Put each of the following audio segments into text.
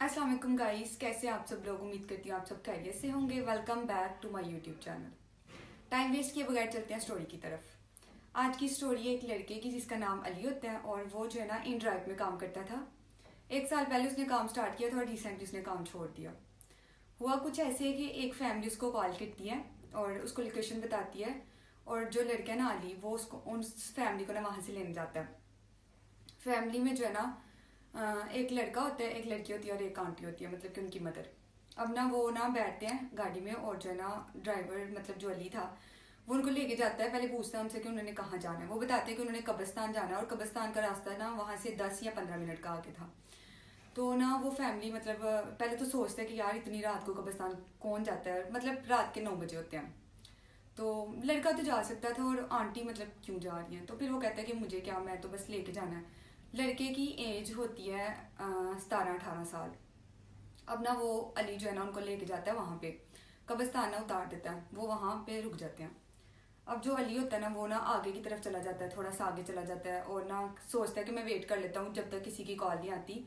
अस्सलाम वालेकुम गाइस, कैसे आप सब लोग। उम्मीद करती हूँ आप सब खैरियत से होंगे। Welcome back to my YouTube channel. Time waste किए बगैर चलते हैं स्टोरी की तरफ। आज की स्टोरी है एक लड़के की जिसका नाम अली होता है और वो जो है ना इन ड्राइव में काम करता था। 1 साल पहले उसने काम स्टार्ट किया था और रिसेंटली उसने काम छोड़ दिया। हुआ कुछ ऐसे है कि एक फैमिली उसको कॉल करती है और उसको लोकेशन बताती है, और जो लड़का है ना अली, वो उसको उस फैमिली को ना वहाँ से लेने जाता है। फैमिली में जो है ना एक लड़का होता है, एक लड़की होती है और एक आंटी होती है, मतलब कि उनकी मदर। अब ना वो ना बैठते हैं गाड़ी में और जो है ना ड्राइवर मतलब जो अली था वो उनको लेके जाता है। पहले पूछता है उनसे कि उन्होंने कहाँ जाना है। वो बताते हैं कि उन्होंने कब्रिस्तान जाना है और कब्रिस्तान का रास्ता ना वहाँ से 10 या 15 मिनट का आगे था। तो ना वो फैमिली मतलब पहले तो सोचते हैं कि यार इतनी रात को कब्रिस्तान कौन जाता है, मतलब रात के 9 बजे होते हैं। तो लड़का तो जा सकता था और आंटी मतलब क्यों जा रही है। तो फिर वो कहता है कि मुझे क्या, मैं तो बस लेके जाना है। लड़के की एज होती है 17-18 साल। अब ना वो अली जो है ना उनको लेके जाता है वहाँ पे, कब्रिस्तान ना उतार देता है, वो वहाँ पे रुक जाते हैं। अब जो अली होता है ना वो ना आगे की तरफ चला जाता है, थोड़ा सा आगे चला जाता है और ना सोचता है कि मैं वेट कर लेता हूँ जब तक किसी की कॉल नहीं आती।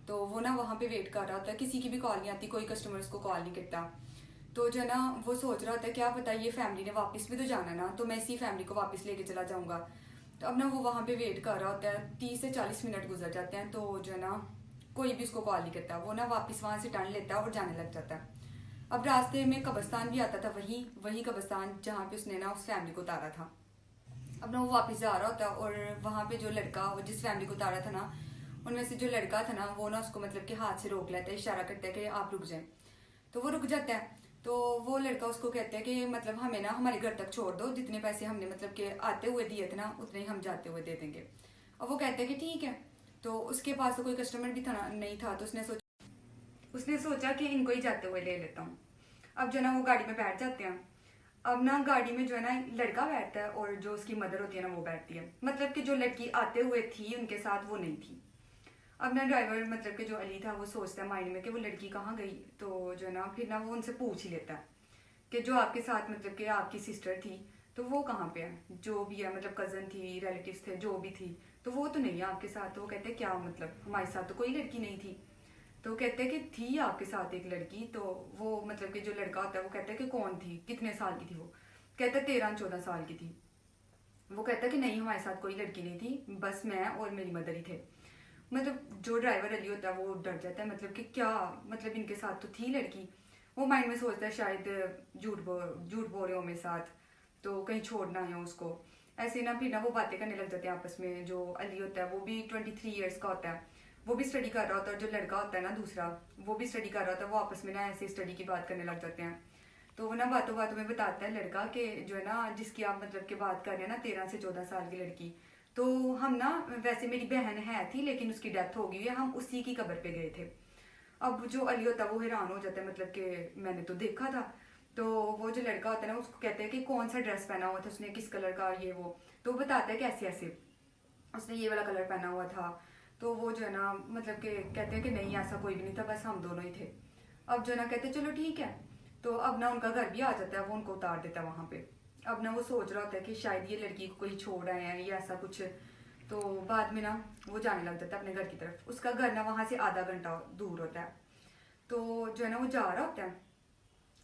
तो वो ना वहाँ पे वेट कर रहा होता है, किसी की भी कॉल नहीं आती, कोई कस्टमर उसको कॉल नहीं करता। तो जो है ना वो सोच रहा होता है क्या पता ये फैमिली ने वापस भी तो जाना ना, तो मैं इसी फैमिली को वापस लेके चला जाऊंगा। तो अब ना वो वहाँ पे वेट कर रहा होता है, 30 से 40 मिनट गुजर जाते हैं। तो जो है ना कोई भी उसको कॉल नहीं करता। वो ना वापस वहाँ से टर्न लेता है और जाने लग जाता है। अब रास्ते में कब्रिस्तान भी आता था, वही वही कब्रिस्तान जहाँ पे उसने ना उस फैमिली को उतारा था। अब ना वो वापस जा रहा होता है और वहाँ पे जो लड़का वो जिस फैमिली को उतारा था ना, उनमें से जो लड़का था ना वो ना उसको मतलब कि हाथ से रोक लेता है, इशारा करता है कि आप रुक जाए। तो वो रुक जाता है। तो वो लड़का उसको कहता है कि मतलब हमें ना हमारे घर तक छोड़ दो, जितने पैसे हमने मतलब कि आते हुए दिए थे ना उतने ही हम जाते हुए दे देंगे। अब वो कहता है कि ठीक है। तो उसके पास तो कोई कस्टमर भी था नहीं था, तो उसने सोचा कि इनको ही जाते हुए ले लेता हूँ। अब जो ना वो गाड़ी में बैठ जाते हैं। अब ना गाड़ी में जो है ना लड़का बैठता है और जो उसकी मदर होती है ना वो बैठती है, मतलब कि जो लड़की आते हुए थी उनके साथ वो नहीं थी। अब ना ड्राइवर मतलब कि जो अली था वो सोचता है माइंड में कि वो लड़की कहाँ गई। तो जो है ना फिर ना वो उनसे पूछ ही लेता है कि जो आपके साथ मतलब कि आपकी सिस्टर थी तो वो कहाँ पे है, जो भी है मतलब कजन थी, रिलेटिव्स थे, जो भी थी, तो वो तो नहीं है आपके साथ। तो वो कहते हैं क्या मतलब हमारे साथ तो कोई लड़की नहीं थी। तो कहते हैं कि थी आपके साथ एक लड़की। तो वो मतलब कि जो लड़का होता है वो कहता है कि कौन थी, कितने साल की थी। वो कहता है 13-14 साल की थी। वो कहता है कि नहीं हमारे साथ कोई लड़की नहीं थी, बस मैं और मेरी मदर ही थे। मतलब जो ड्राइवर अली होता है वो डर जाता है, मतलब कि क्या मतलब इनके साथ तो थी लड़की। वो माइंड में सोचता है शायद झूठ बोल रहे हो मेरे साथ, तो कहीं छोड़ना है उसको। ऐसे ना फिर ना वो बातें करने लग जाते हैं आपस में। जो अली होता है वो भी 23 ईयर्स का होता है, वो भी स्टडी कर रहा होता है। और जो लड़का होता है ना दूसरा, वो भी स्टडी कर रहा होता है। वो आपस में ना ऐसे स्टडी की बात करने लग जाते हैं। तो वो ना बातों बातों में बताता है लड़का कि जो है ना जिसकी आप मतलब की बात कर रहे हैं ना 13 से 14 साल की लड़की, तो हम ना वैसे मेरी बहन है थी लेकिन उसकी डेथ हो गई है, हम उसी की कब्र पे गए थे। अब जो अली होता है वो हैरान हो जाता है, मतलब कि मैंने तो देखा था। तो वो जो लड़का होता है ना उसको कहते हैं कि कौन सा ड्रेस पहना हुआ था उसने, किस कलर का, ये वो। तो वो बताता है कि ऐसे ऐसे उसने ये वाला कलर पहना हुआ था। तो वो जो है ना मतलब कि कहते हैं कि नहीं ऐसा कोई भी नहीं था, बस हम दोनों ही थे। अब जो है ना कहते हैं चलो ठीक है। तो अब ना उनका घर भी आ जाता है, वो उनको उतार देता है वहां पे। अब ना वो सोच रहा होता है कि शायद ये लड़की को कोई छोड़ आए हैं या ऐसा कुछ। तो बाद में ना वो जाने लग जाता है अपने घर की तरफ। उसका घर ना वहां से आधा घंटा दूर होता है। तो जो है ना वो जा रहा होता है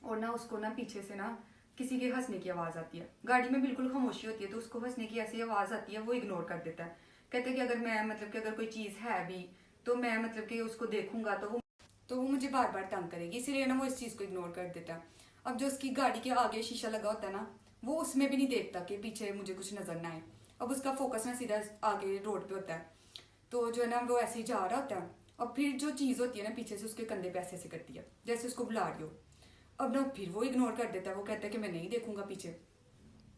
और ना उसको ना पीछे से ना किसी के हंसने की आवाज आती है। गाड़ी में बिल्कुल खामोशी होती है तो उसको हंसने की ऐसी आवाज आती है, वो इग्नोर कर देता है। कहते हैं कि अगर मैं मतलब कि अगर कोई चीज है भी तो मैं मतलब कि उसको देखूंगा तो वो मुझे बार बार तंग करेगी, इसीलिए ना वो इस चीज को इग्नोर कर देता है। अब जो उसकी गाड़ी के आगे शीशा लगा होता है ना, वो उसमें भी नहीं देखता कि पीछे मुझे कुछ नजर ना आए। अब उसका फोकस ना सीधा आगे रोड पे होता है। तो जो है ना वो ऐसे ही जा रहा होता है। और फिर जो चीज होती है ना पीछे से उसके कंधे पे ऐसे ऐसे करती है जैसे उसको बुला रही हो। अब ना फिर वो इग्नोर कर देता है, वो कहता है कि मैं नहीं देखूंगा पीछे।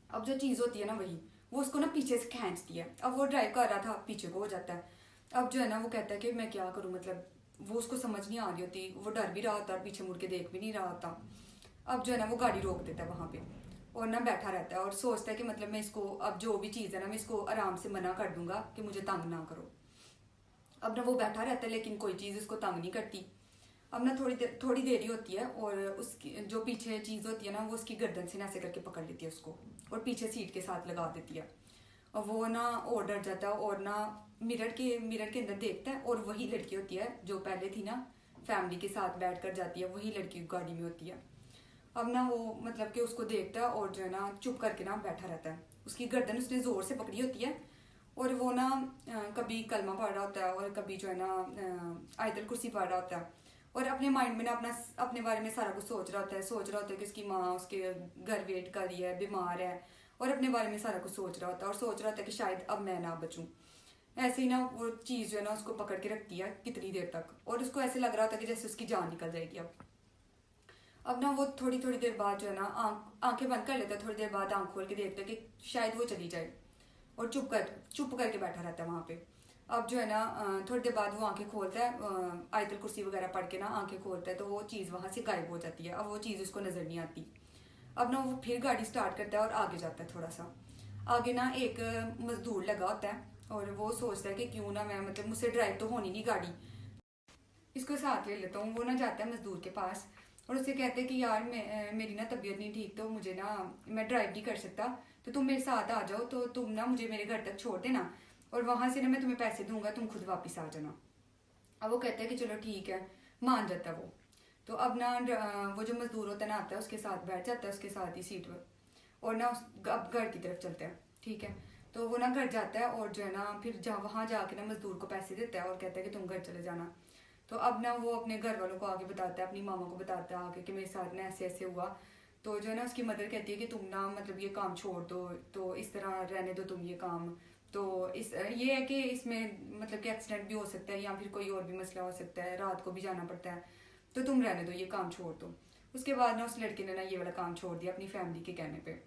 अब जो चीज होती है ना वही वो उसको ना पीछे से खींचती है। अब वो ड्राइव कर रहा था, पीछे को हो जाता है। अब जो है ना वो कहता है कि मैं क्या करूं, मतलब वो उसको समझ नहीं आ रही होती, वो डर भी रहा होता और पीछे मुड़ के देख भी नहीं रहा होता। अब जो है ना वो गाड़ी रोक देता है वहां पे और ना बैठा रहता है और सोचता है कि मतलब मैं इसको अब जो भी चीज़ है ना मैं इसको आराम से मना कर दूंगा कि मुझे तंग ना करो। अब ना वो बैठा रहता है लेकिन कोई चीज़ उसको तंग नहीं करती। अब ना थोड़ी देरी होती है और उसकी जो पीछे चीज़ होती है ना वो उसकी गर्दन से ना ऐसे करके पकड़ लेती है उसको और पीछे सीट के साथ लगा देती है। और वो ना और डर जाता है और ना मिरर के अंदर देखता है और वही लड़की होती है जो पहले थी ना फैमिली के साथ बैठ कर जाती है, वही लड़की गाड़ी में होती है। अब ना वो मतलब कि उसको देखता है और जो है ना चुप करके ना बैठा रहता है। उसकी गर्दन उसने ज़ोर से पकड़ी होती है और वो ना कभी कलमा पढ़ रहा होता है और कभी जो है ना आयतल कुर्सी पढ़ रहा होता है और अपने माइंड में ना अपने बारे में सारा कुछ सोच रहा होता है कि उसकी माँ उसके घर वेट कर रही है, बीमार है, और अपने बारे में सारा कुछ सोच रहा होता है और सोच रहा होता है कि शायद अब मैं ना बचूं। ऐसे ही ना वो चीज़ जो है ना उसको पकड़ के रखती है कितनी देर तक, और उसको ऐसे लग रहा होता है कि जैसे उसकी जान निकल जाएगी। अब ना वो थोड़ी थोड़ी देर बाद जो है ना आंखें बंद कर लेता है, थोड़ी देर बाद आंख खोल के देखता है कि शायद वो चली जाए, और चुप करके बैठा रहता है वहाँ पे। अब जो है ना थोड़ी देर बाद वो आंखें खोलता है, आयतल कुर्सी वगैरह पढ़ के ना आंखें खोलता है, तो वो चीज़ वहाँ से गायब हो जाती है। अब वो चीज़ उसको नज़र नहीं आती। अब ना वो फिर गाड़ी स्टार्ट करता है और आगे जाता है। थोड़ा सा आगे ना एक मजदूर लगा होता है और वो सोचता है कि क्यों ना मैं मतलब मुझसे ड्राइव तो होनी नहीं गाड़ी, इसको साथ ले लेता हूँ। वो ना जाता है मजदूर के पास और उससे कहते हैं कि यार मेरी ना तबीयत नहीं ठीक, तो मुझे ना मैं ड्राइव नहीं कर सकता, तो तुम मेरे साथ आ जाओ, तो तुम ना मुझे मेरे घर तक छोड़ देना और वहाँ से ना मैं तुम्हें पैसे दूंगा, तुम खुद वापस आ जाना। अब वो कहता है कि चलो ठीक है, मान जाता है वो। तो अब ना वो जो मजदूर होता है ना आता है, उसके साथ बैठ जाता है, उसके साथ ही सीट पर, और ना अब घर की तरफ चलते हैं। ठीक है, तो वो ना घर जाता है और जो है ना फिर वहाँ जाके ना मजदूर को पैसे देता है और कहता है कि तुम घर चले जाना। तो अब ना वो अपने घर वालों को आगे बताता है, अपनी मामा को बताता है आगे कि मेरे साथ ना ऐसे ऐसे हुआ। तो जो है ना उसकी मदर कहती है कि तुम ना मतलब ये काम छोड़ दो, तो इस तरह रहने दो तुम ये काम। तो इस ये है कि इसमें मतलब कि एक्सीडेंट भी हो सकता है या फिर कोई और भी मसला हो सकता है, रात को भी जाना पड़ता है, तो तुम रहने दो, ये काम छोड़ दो। उसके बाद ना उस लड़के ने ना ये वाला काम छोड़ दिया अपनी फैमिली के कहने पे।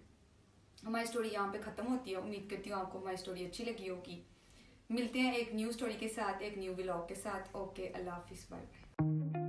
हमारी स्टोरी यहाँ पे ख़त्म होती है। उम्मीद करती हूँ आपको हमारी स्टोरी अच्छी लगी होगी। मिलते हैं एक न्यू स्टोरी के साथ, एक न्यू व्लॉग के साथ। ओके, अल्लाह हाफिज़, बाय।